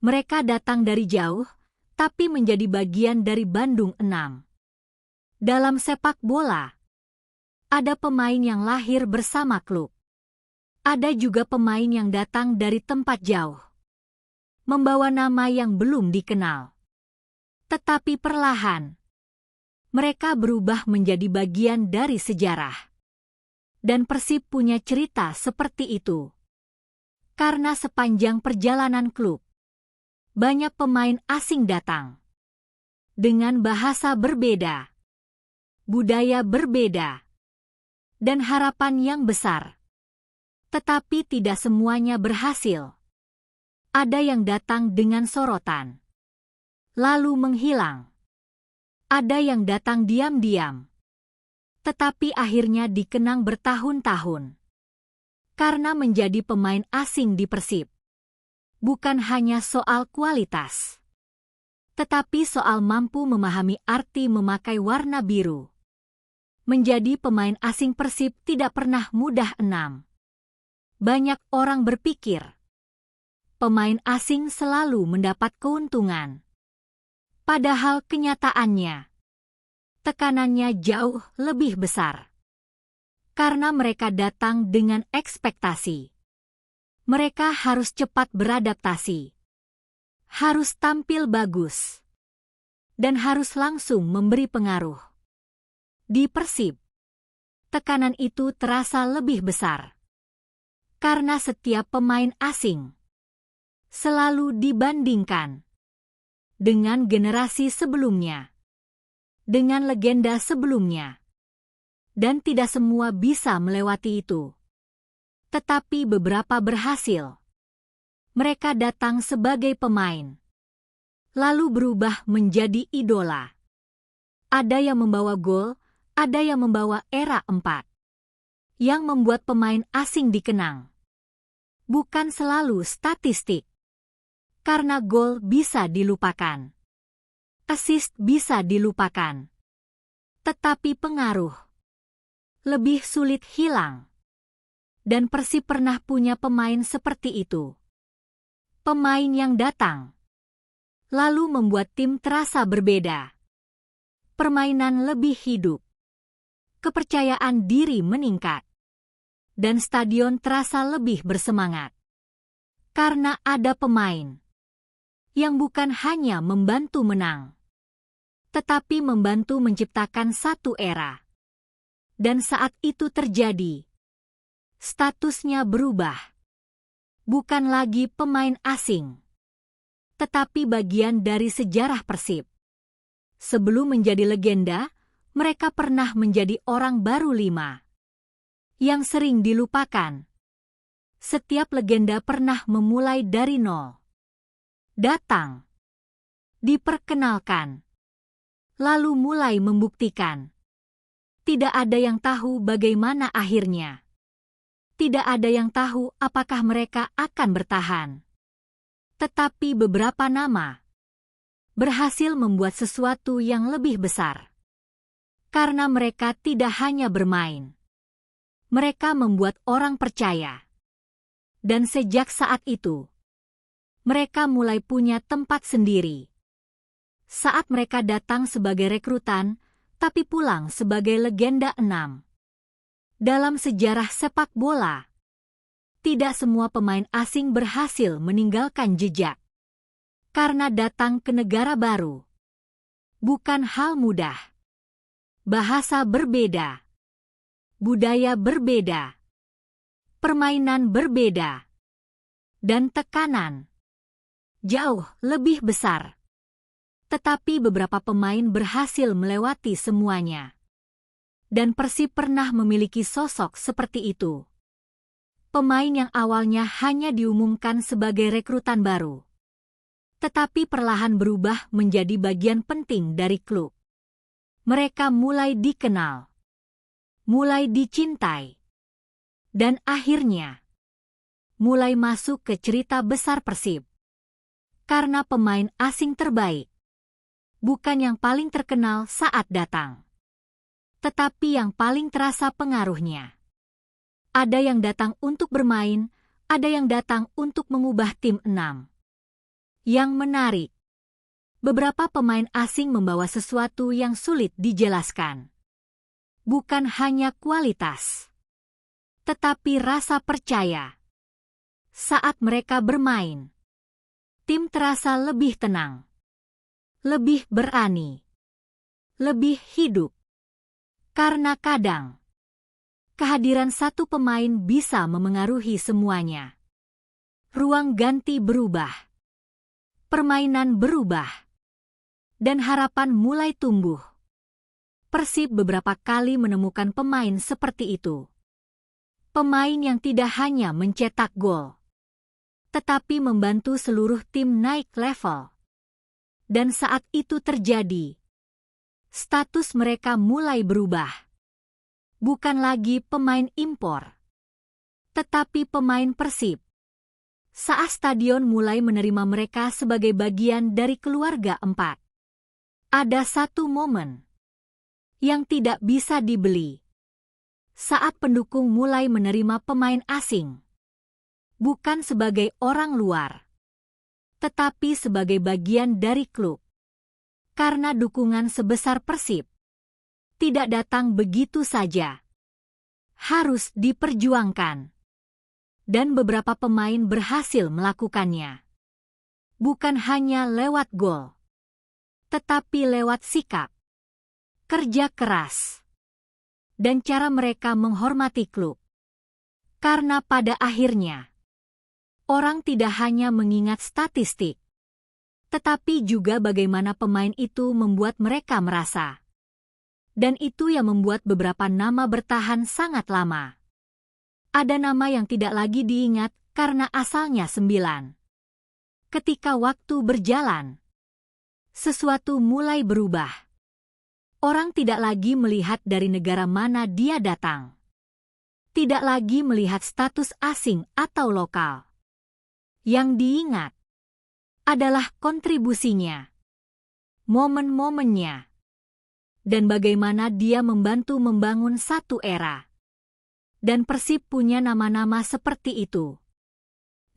Mereka datang dari jauh, tapi menjadi bagian dari Bandung 6. Dalam sepak bola, ada pemain yang lahir bersama klub. Ada juga pemain yang datang dari tempat jauh, membawa nama yang belum dikenal. Tetapi perlahan, mereka berubah menjadi bagian dari sejarah. Dan Persib punya cerita seperti itu. Karena sepanjang perjalanan klub, banyak pemain asing datang. Dengan bahasa berbeda, budaya berbeda, dan harapan yang besar. Tetapi tidak semuanya berhasil. Ada yang datang dengan sorotan, lalu menghilang. Ada yang datang diam-diam, tetapi akhirnya dikenang bertahun-tahun. Karena menjadi pemain asing di Persib, bukan hanya soal kualitas, tetapi soal mampu memahami arti memakai warna biru. Menjadi pemain asing Persib tidak pernah mudah. Banyak orang berpikir, pemain asing selalu mendapat keuntungan. Padahal kenyataannya, tekanannya jauh lebih besar. Karena mereka datang dengan ekspektasi. Mereka harus cepat beradaptasi. Harus tampil bagus. Dan harus langsung memberi pengaruh. Di Persib, tekanan itu terasa lebih besar. Karena setiap pemain asing selalu dibandingkan dengan generasi sebelumnya, dengan legenda sebelumnya. Dan tidak semua bisa melewati itu. Tetapi beberapa berhasil. Mereka datang sebagai pemain, lalu berubah menjadi idola. Ada yang membawa gol, ada yang membawa era 4. Yang membuat pemain asing dikenang. Bukan selalu statistik. Karena gol bisa dilupakan. Assist bisa dilupakan. Tetapi pengaruh lebih sulit hilang. Dan Persib pernah punya pemain seperti itu. Pemain yang datang, lalu membuat tim terasa berbeda. Permainan lebih hidup. Kepercayaan diri meningkat. Dan stadion terasa lebih bersemangat. Karena ada pemain yang bukan hanya membantu menang, tetapi membantu menciptakan satu era. Dan saat itu terjadi, statusnya berubah. Bukan lagi pemain asing, tetapi bagian dari sejarah Persib. Sebelum menjadi legenda, mereka pernah menjadi orang baru 5. Yang sering dilupakan. Setiap legenda pernah memulai dari nol. Datang, diperkenalkan, lalu mulai membuktikan. Tidak ada yang tahu bagaimana akhirnya. Tidak ada yang tahu apakah mereka akan bertahan. Tetapi beberapa nama berhasil membuat sesuatu yang lebih besar. Karena mereka tidak hanya bermain. Mereka membuat orang percaya. Dan sejak saat itu, mereka mulai punya tempat sendiri. Saat mereka datang sebagai rekrutan, tapi pulang sebagai legenda 6. Dalam sejarah sepak bola, tidak semua pemain asing berhasil meninggalkan jejak. Karena datang ke negara baru bukan hal mudah. Bahasa berbeda, budaya berbeda, permainan berbeda, dan tekanan jauh lebih besar. Tetapi beberapa pemain berhasil melewati semuanya. Dan Persib pernah memiliki sosok seperti itu. Pemain yang awalnya hanya diumumkan sebagai rekrutan baru, tetapi perlahan berubah menjadi bagian penting dari klub. Mereka mulai dikenal, mulai dicintai, dan akhirnya mulai masuk ke cerita besar Persib. Karena pemain asing terbaik bukan yang paling terkenal saat datang, tetapi yang paling terasa pengaruhnya. Ada yang datang untuk bermain, ada yang datang untuk mengubah tim 6. Yang menarik, beberapa pemain asing membawa sesuatu yang sulit dijelaskan. Bukan hanya kualitas, tetapi rasa percaya. Saat mereka bermain, tim terasa lebih tenang, lebih berani, lebih hidup. Karena kadang, kehadiran satu pemain bisa memengaruhi semuanya. Ruang ganti berubah, permainan berubah, dan harapan mulai tumbuh. Persib beberapa kali menemukan pemain seperti itu. Pemain yang tidak hanya mencetak gol, tetapi membantu seluruh tim naik level. Dan saat itu terjadi, status mereka mulai berubah. Bukan lagi pemain impor, tetapi pemain Persib. Saat stadion mulai menerima mereka sebagai bagian dari keluarga empat. Ada satu momen yang tidak bisa dibeli. Saat pendukung mulai menerima pemain asing, bukan sebagai orang luar, tetapi sebagai bagian dari klub. Karena dukungan sebesar Persib tidak datang begitu saja. Harus diperjuangkan. Dan beberapa pemain berhasil melakukannya. Bukan hanya lewat gol, tetapi lewat sikap, kerja keras, dan cara mereka menghormati klub. Karena pada akhirnya, orang tidak hanya mengingat statistik, tetapi juga bagaimana pemain itu membuat mereka merasa. Dan itu yang membuat beberapa nama bertahan sangat lama. Ada nama yang tidak lagi diingat karena asalnya 9. Ketika waktu berjalan, sesuatu mulai berubah. Orang tidak lagi melihat dari negara mana dia datang. Tidak lagi melihat status asing atau lokal. Yang diingat adalah kontribusinya, momen-momennya, dan bagaimana dia membantu membangun satu era. Dan Persib punya nama-nama seperti itu.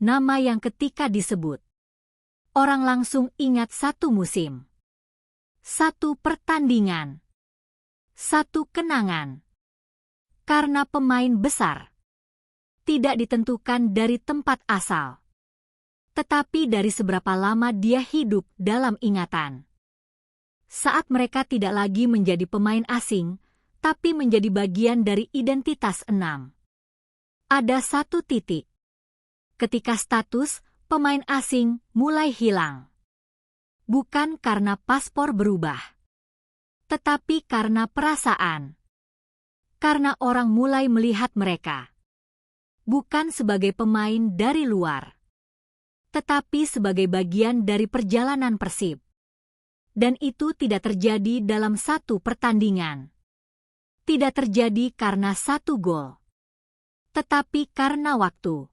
Nama yang ketika disebut, orang langsung ingat satu musim, satu pertandingan, satu kenangan. Karena pemain besar tidak ditentukan dari tempat asal, tetapi dari seberapa lama dia hidup dalam ingatan. Saat mereka tidak lagi menjadi pemain asing, tapi menjadi bagian dari identitas 6. Ada satu titik ketika status pemain asing mulai hilang. Bukan karena paspor berubah, tetapi karena perasaan. Karena orang mulai melihat mereka bukan sebagai pemain dari luar, tetapi sebagai bagian dari perjalanan Persib. Dan itu tidak terjadi dalam satu pertandingan. Tidak terjadi karena satu gol, tetapi karena waktu,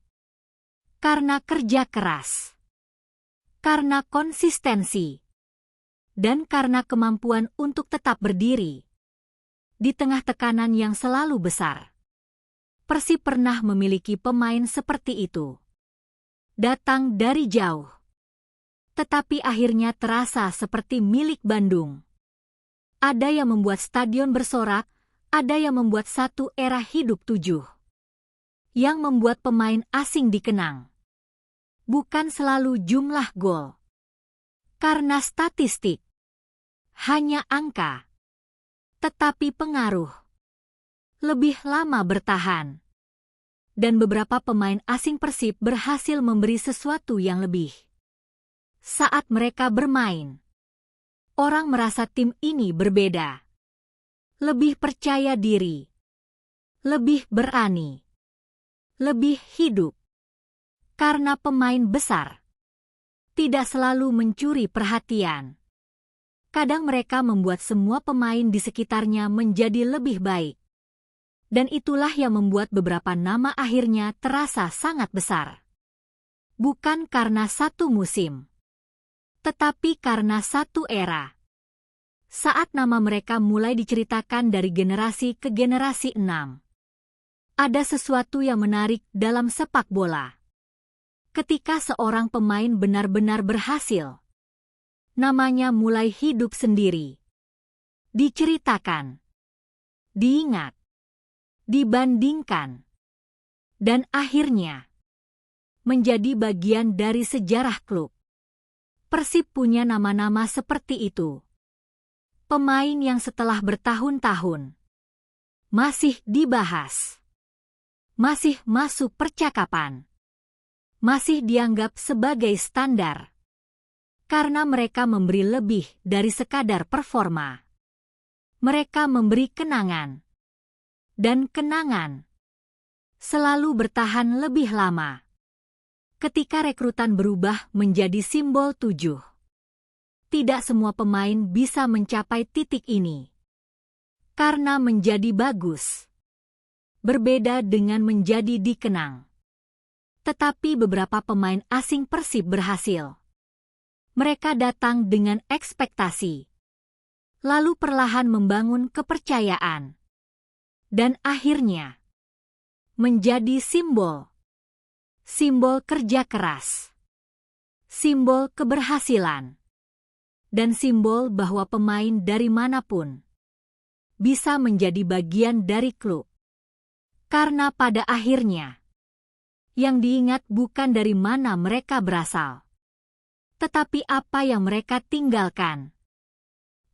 karena kerja keras, karena konsistensi, dan karena kemampuan untuk tetap berdiri di tengah tekanan yang selalu besar. Persib pernah memiliki pemain seperti itu. Datang dari jauh, tetapi akhirnya terasa seperti milik Bandung. Ada yang membuat stadion bersorak, ada yang membuat satu era hidup 7. Yang membuat pemain asing dikenang. Bukan selalu jumlah gol. Karena statistik. Hanya angka. Tetapi pengaruh. Lebih lama bertahan. Dan beberapa pemain asing Persib berhasil memberi sesuatu yang lebih. Saat mereka bermain, orang merasa tim ini berbeda. Lebih percaya diri, lebih berani, lebih hidup. Karena pemain besar tidak selalu mencuri perhatian. Kadang mereka membuat semua pemain di sekitarnya menjadi lebih baik. Dan itulah yang membuat beberapa nama akhirnya terasa sangat besar. Bukan karena satu musim, tetapi karena satu era. Saat nama mereka mulai diceritakan dari generasi ke generasi 6. Ada sesuatu yang menarik dalam sepak bola. Ketika seorang pemain benar-benar berhasil, namanya mulai hidup sendiri. Diceritakan, diingat, dibandingkan, dan akhirnya menjadi bagian dari sejarah klub. Persib punya nama-nama seperti itu. Pemain yang setelah bertahun-tahun masih dibahas, masih masuk percakapan, masih dianggap sebagai standar. Karena mereka memberi lebih dari sekadar performa. Mereka memberi kenangan. Dan kenangan selalu bertahan lebih lama. Ketika rekrutan berubah menjadi simbol 7, tidak semua pemain bisa mencapai titik ini. Karena menjadi bagus berbeda dengan menjadi dikenang. Tetapi beberapa pemain asing Persib berhasil. Mereka datang dengan ekspektasi, lalu perlahan membangun kepercayaan, dan akhirnya menjadi simbol. Simbol kerja keras, simbol keberhasilan, dan simbol bahwa pemain dari manapun bisa menjadi bagian dari klub. Karena pada akhirnya, yang diingat bukan dari mana mereka berasal, tetapi apa yang mereka tinggalkan.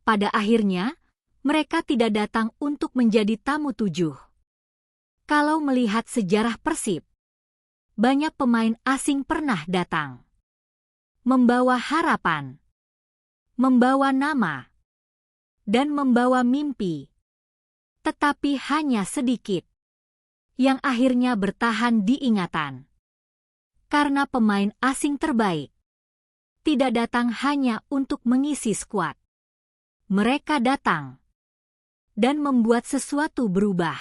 Pada akhirnya, mereka tidak datang untuk menjadi tamu 7. Kalau melihat sejarah Persib, banyak pemain asing pernah datang. Membawa harapan, membawa nama, dan membawa mimpi. Tetapi hanya sedikit yang akhirnya bertahan di ingatan. Karena pemain asing terbaik tidak datang hanya untuk mengisi skuad. Mereka datang dan membuat sesuatu berubah.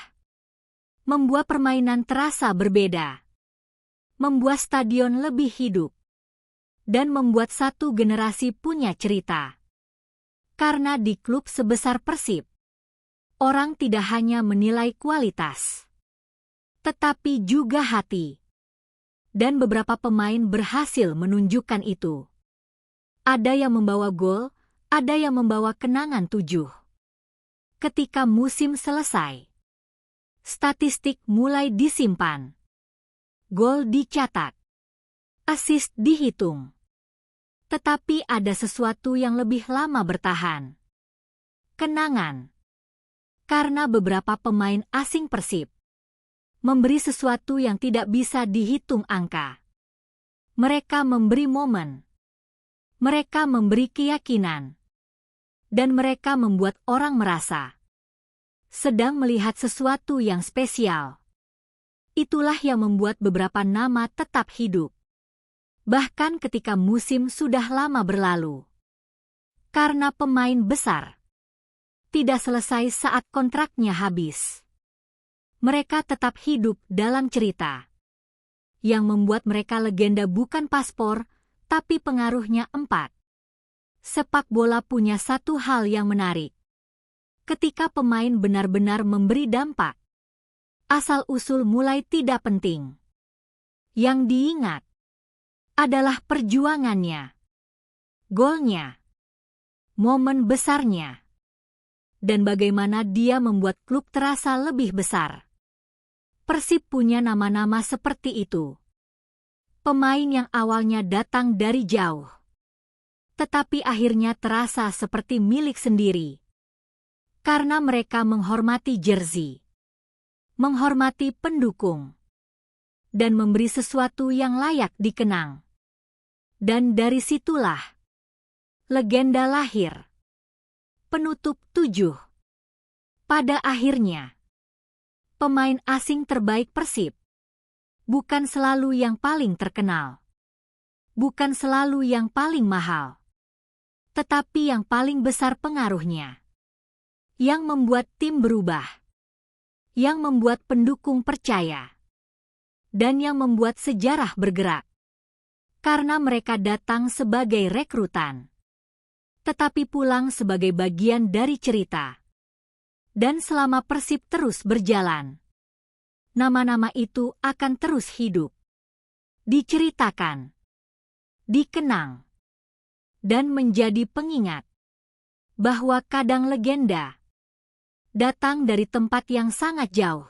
Membuat permainan terasa berbeda. Membuat stadion lebih hidup. Dan membuat satu generasi punya cerita. Karena di klub sebesar Persib, orang tidak hanya menilai kualitas, tetapi juga hati. Dan beberapa pemain berhasil menunjukkan itu. Ada yang membawa gol, ada yang membawa kenangan 7. Ketika musim selesai, statistik mulai disimpan. Gol dicatat, assist dihitung. Tetapi ada sesuatu yang lebih lama bertahan. Kenangan. Karena beberapa pemain asing Persib memberi sesuatu yang tidak bisa dihitung angka. Mereka memberi momen. Mereka memberi keyakinan. Dan mereka membuat orang merasa sedang melihat sesuatu yang spesial. Itulah yang membuat beberapa nama tetap hidup. Bahkan ketika musim sudah lama berlalu. Karena pemain besar tidak selesai saat kontraknya habis. Mereka tetap hidup dalam cerita. Yang membuat mereka legenda bukan paspor, tapi pengaruhnya 4. Sepak bola punya satu hal yang menarik. Ketika pemain benar-benar memberi dampak, asal-usul mulai tidak penting. Yang diingat adalah perjuangannya, golnya, momen besarnya, dan bagaimana dia membuat klub terasa lebih besar. Persib punya nama-nama seperti itu. Pemain yang awalnya datang dari jauh, tetapi akhirnya terasa seperti milik sendiri. Karena mereka menghormati jersey, menghormati pendukung, dan memberi sesuatu yang layak dikenang. Dan dari situlah legenda lahir. Penutup 7. Pada akhirnya, pemain asing terbaik Persib bukan selalu yang paling terkenal, bukan selalu yang paling mahal, tetapi yang paling besar pengaruhnya, yang membuat tim berubah, yang membuat pendukung percaya, dan yang membuat sejarah bergerak. Karena mereka datang sebagai rekrutan, tetapi pulang sebagai bagian dari cerita. Dan selama Persib terus berjalan, nama-nama itu akan terus hidup. diceritakan, dikenang, dan menjadi pengingat bahwa kadang legenda datang dari tempat yang sangat jauh.